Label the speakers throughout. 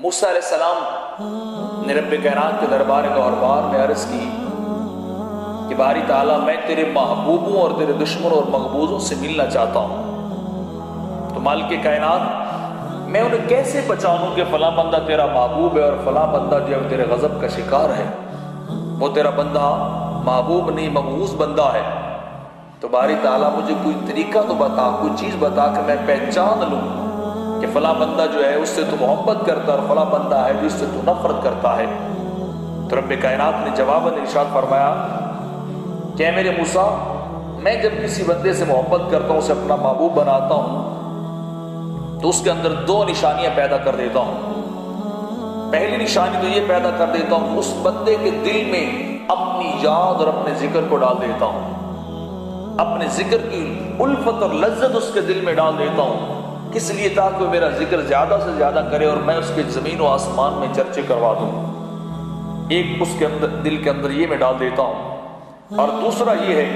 Speaker 1: موسیٰ علیہ السلام نے رب کائنات کے دربار گہربار میں عرض کی کہ باری تعالیٰ میں تیرے محبوبوں اور تیرے دشمنوں اور مقبوضوں سے ملنا چاہتا ہوں، تو مالک کائنات میں انہیں کیسے پہچانوں کہ فلاں بندہ تیرا محبوب ہے اور فلاں بندہ جو ہے تیرے غضب کا شکار ہے؟ وہ تیرا بندہ محبوب نہیں مبغوض بندہ ہے، تو باری تعالیٰ مجھے کوئی طریقہ تو بتا، کوئی چیز بتا کہ میں پہچان لوں کہ فلاں بندہ جو ہے اس سے تو محبت کرتا ہے اور فلاں بندہ ہے جو اس سے تو نفرت کرتا ہے۔ تو رب کائنات نے جواباً ارشاد فرمایا کہ اے میرے موسیٰ، میں جب کسی بندے سے محبت کرتا ہوں، اسے اپنا محبوب بناتا ہوں، تو اس کے اندر دو نشانیاں پیدا کر دیتا ہوں۔ پہلی نشانی تو یہ پیدا کر دیتا ہوں کہ اس بندے کے دل میں اپنی یاد اور اپنے ذکر کو ڈال دیتا ہوں، اپنے ذکر کی الفت اور لذت اس کے دل میں ڈال دیتا ہوں، کس لیے؟ تاکہ وہ میرا ذکر زیادہ سے زیادہ کرے اور میں اس کے زمین و آسمان میں چرچے کروا دوں۔ ایک اس کے اندر دل کے اندر یہ میں ڈال دیتا ہوں، اور دوسرا یہ ہے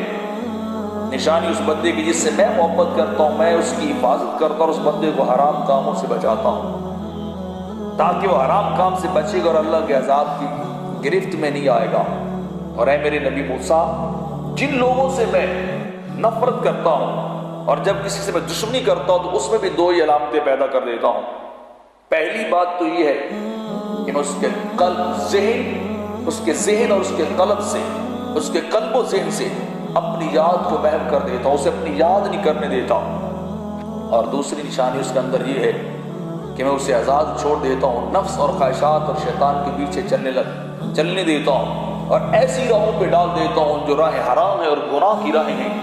Speaker 1: نشانی اس بندے کی جس سے میں محبت کرتا ہوں، میں اس کی حفاظت کرتا ہوں اور اس بندے کو حرام کاموں سے بچاتا ہوں، تاکہ وہ حرام کام سے بچے گا اور اللہ کے عذاب کی گرفت میں نہیں آئے گا۔ اور اے میرے نبی موسیٰ، جن لوگوں سے میں نفرت کرتا ہوں اور جب کسی سے میں دشمنی کرتا ہوں تو اس میں بھی دو ہی علامتیں پیدا کر دیتا ہوں۔ پہلی بات تو یہ ہے کہ میں اس کے ذہن اور اس کے قلب سے، اس کے قلب و ذہن سے اپنی یاد کو محو کر دیتا ہوں، اسے اپنی یاد نہیں کرنے دیتا ہوں۔ اور دوسری نشانی اس کے اندر یہ ہے کہ میں اسے آزاد چھوڑ دیتا ہوں، نفس اور خواہشات اور شیطان کے پیچھے چلنے دیتا ہوں، اور ایسی راہوں پہ ڈال دیتا ہوں جو راہ حرام ہے اور گناہ کی راہیں ہیں،